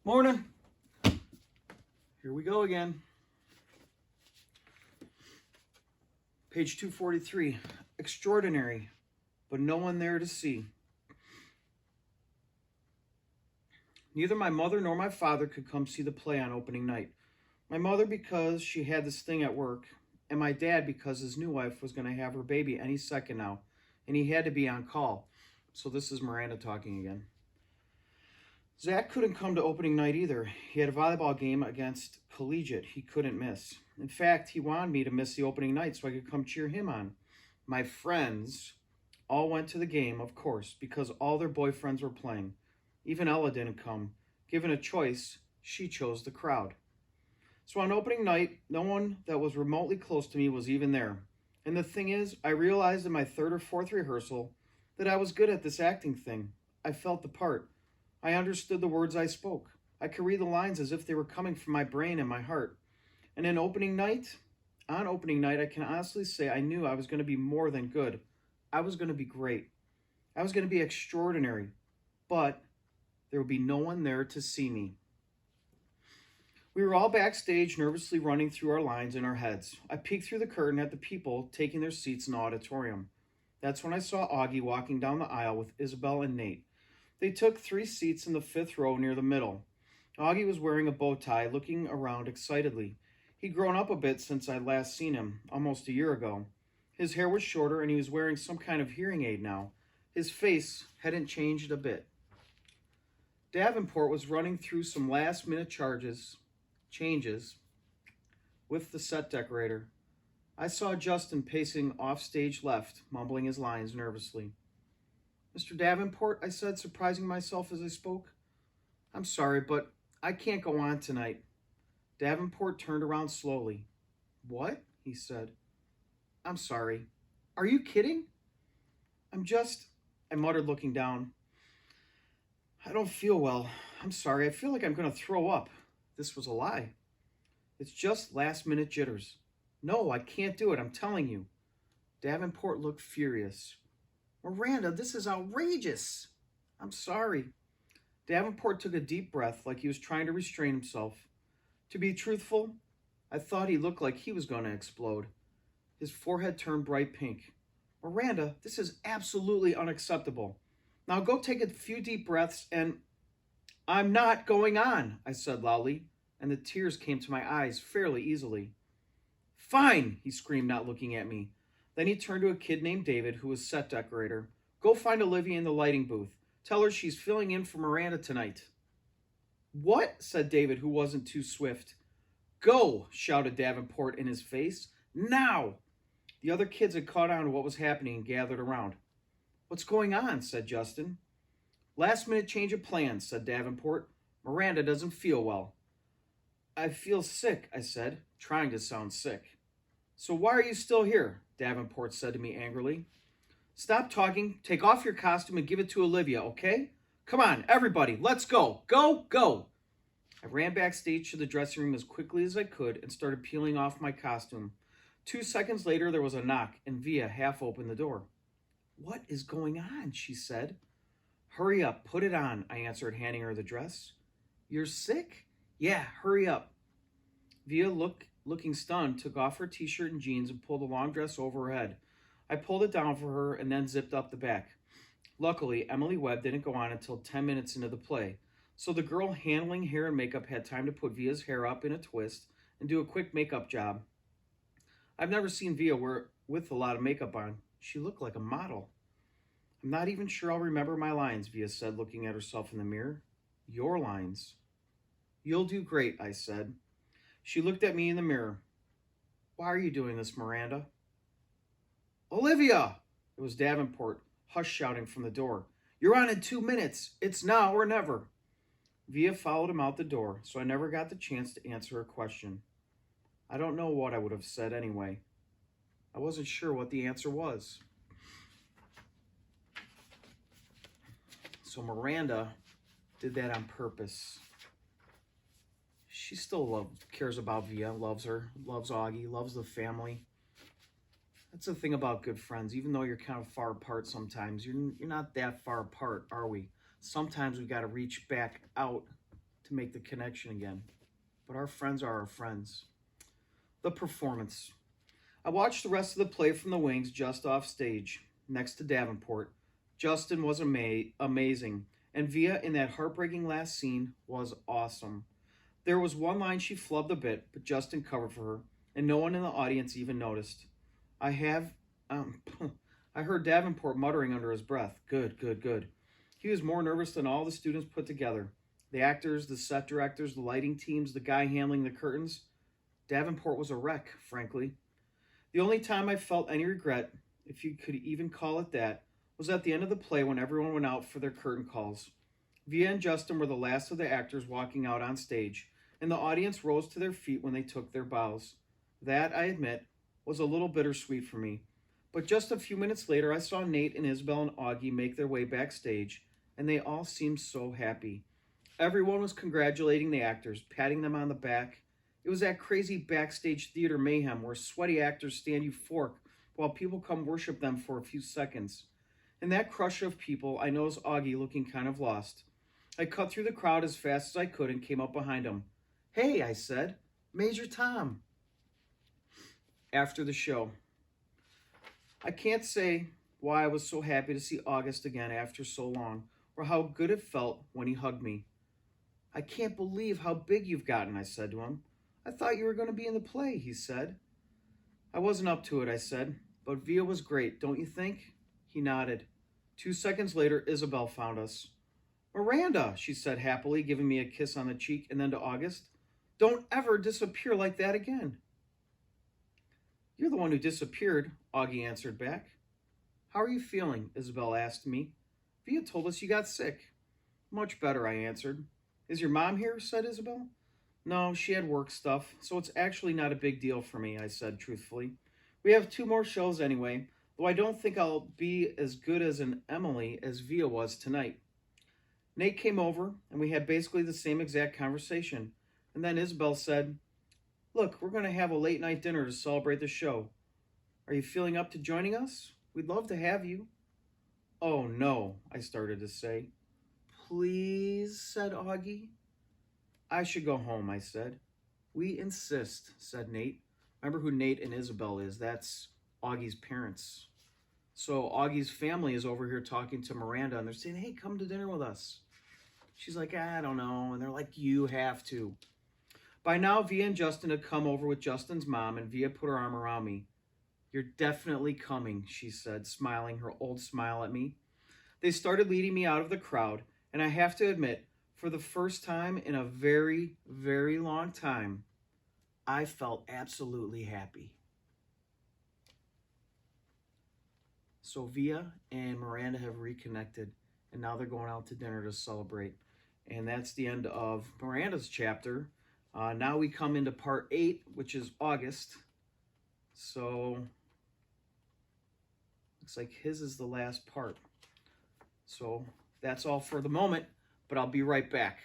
Morning. Here we go again. Page 243. Extraordinary, but no one there to see. Neither my mother nor my father could come see the play on opening night. My mother because she had this thing at work, and my dad because his new wife was going to have her baby any second now, and he had to be on call. So this is Miranda talking again. Zach couldn't come to opening night either. He had a volleyball game against Collegiate he couldn't miss. In fact, he wanted me to miss the opening night so I could come cheer him on. My friends all went to the game, of course, because all their boyfriends were playing. Even Ella didn't come. Given a choice, she chose the crowd. So on opening night, no one that was remotely close to me was even there. And the thing is, I realized in my third or fourth rehearsal that I was good at this acting thing. I felt the part. I understood the words I spoke. I could read the lines as if they were coming from my brain and my heart. And on opening night, I can honestly say I knew I was going to be more than good. I was going to be great. I was going to be extraordinary. But there would be no one there to see me. We were all backstage, nervously running through our lines in our heads. I peeked through the curtain at the people taking their seats in the auditorium. That's when I saw Augie walking down the aisle with Isabel and Nate. They took 3 seats in the 5th row near the middle. Augie was wearing a bow tie, looking around excitedly. He'd grown up a bit since I'd last seen him, almost a year ago. His hair was shorter and he was wearing some kind of hearing aid now. His face hadn't changed a bit. Davenport was running through some last-minute changes with the set decorator. I saw Justin pacing off stage left, mumbling his lines nervously. "Mr. Davenport," I said, surprising myself as I spoke. "I'm sorry, but I can't go on tonight." Davenport turned around slowly. "What?" he said. "I'm sorry. Are you kidding?" I muttered, looking down. "I don't feel well. I'm sorry. I feel like I'm going to throw up." This was a lie. "It's just last-minute jitters." "No, I can't do it. I'm telling you." Davenport looked furious. "Miranda, this is outrageous." "I'm sorry." Davenport took a deep breath like he was trying to restrain himself. To be truthful, I thought he looked like he was going to explode. His forehead turned bright pink. "Miranda, this is absolutely unacceptable. Now go take a few deep breaths and..." "I'm not going on," I said loudly, and the tears came to my eyes fairly easily. "Fine," he screamed, not looking at me. Then he turned to a kid named David, who was set decorator. "Go find Olivia in the lighting booth. Tell her she's filling in for Miranda tonight." "What?" said David, who wasn't too swift. "Go," shouted Davenport in his face. "Now!" The other kids had caught on to what was happening and gathered around. "What's going on?" said Justin. "Last-minute change of plans," said Davenport. "Miranda doesn't feel well." "I feel sick," I said, trying to sound sick. "So why are you still here?" Davenport said to me angrily. "Stop talking, take off your costume, and give it to Olivia, okay? Come on, everybody, let's go. Go, go!" I ran backstage to the dressing room as quickly as I could and started peeling off my costume. 2 seconds later, there was a knock, and Via half opened the door. "What is going on?" she said. "Hurry up, put it on," I answered, handing her the dress. "You're sick?" "Yeah, hurry up." Via, looking stunned, took off her t-shirt and jeans and pulled a long dress over her head. I pulled it down for her and then zipped up the back. Luckily, Emily Webb didn't go on until 10 minutes into the play, so the girl handling hair and makeup had time to put Via's hair up in a twist and do a quick makeup job. I've never seen Via with a lot of makeup on. She looked like a model. "I'm not even sure I'll remember my lines," Via said, looking at herself in the mirror. "Your lines." "You'll do great," I said. She looked at me in the mirror. "Why are you doing this, Miranda?" "Olivia!" It was Davenport, hush shouting from the door. "You're on in 2 minutes. It's now or never." Via followed him out the door, so I never got the chance to answer her question. I don't know what I would have said anyway. I wasn't sure what the answer was. So Miranda did that on purpose. She still cares about Via, loves her, loves Augie, loves the family. That's the thing about good friends. Even though you're kind of far apart sometimes, you're not that far apart, are we? Sometimes we got to reach back out to make the connection again. But our friends are our friends. The performance. I watched the rest of the play from the wings just off stage, next to Davenport. Justin was amazing, and Via in that heartbreaking last scene was awesome. There was one line she flubbed a bit, but Justin covered for her, and no one in the audience even noticed. I have, um, I heard Davenport muttering under his breath, "Good, good, good." He was more nervous than all the students put together. The actors, the set directors, the lighting teams, the guy handling the curtains. Davenport was a wreck, frankly. The only time I felt any regret, if you could even call it that, was at the end of the play when everyone went out for their curtain calls. Via and Justin were the last of the actors walking out on stage, and the audience rose to their feet when they took their bows. That, I admit, was a little bittersweet for me. But just a few minutes later, I saw Nate and Isabel and Augie make their way backstage, and they all seemed so happy. Everyone was congratulating the actors, patting them on the back. It was that crazy backstage theater mayhem where sweaty actors stand euphoric while people come worship them for a few seconds. In that crush of people, I noticed Augie looking kind of lost. I cut through the crowd as fast as I could and came up behind him. "Hey," I said, "Major Tom." After the show. I can't say why I was so happy to see August again after so long, or how good it felt when he hugged me. "I can't believe how big you've gotten," I said to him. "I thought you were going to be in the play," he said. "I wasn't up to it," I said, "but Via was great, don't you think?" He nodded. 2 seconds later, Isabel found us. "Miranda," she said happily, giving me a kiss on the cheek, and then to August, "Don't ever disappear like that again." "You're the one who disappeared," Augie answered back. "How are you feeling?" Isabel asked me. "Via told us you got sick." "Much better," I answered. "Is your mom here?" said Isabel. "No, she had work stuff, so it's actually not a big deal for me," I said truthfully. "We have 2 more shows anyway, though I don't think I'll be as good as an Emily as Via was tonight." Nate came over, and we had basically the same exact conversation. And then Isabel said, "Look, we're going to have a late night dinner to celebrate the show. Are you feeling up to joining us? We'd love to have you." "Oh, no," I started to say. "Please," said Augie. "I should go home," I said. "We insist," said Nate. Remember who Nate and Isabel is? That's Augie's parents. So Augie's family is over here talking to Miranda, and they're saying, "Hey, come to dinner with us." She's like, "I don't know." And they're like, "You have to." By now, Via and Justin had come over with Justin's mom, and Via put her arm around me. "You're definitely coming," she said, smiling her old smile at me. They started leading me out of the crowd, and I have to admit, for the first time in a very, very long time, I felt absolutely happy. So Via and Miranda have reconnected, and now they're going out to dinner to celebrate. And that's the end of Miranda's chapter. Now we come into part 8, which is August. So looks like his is the last part. So that's all for the moment, but I'll be right back.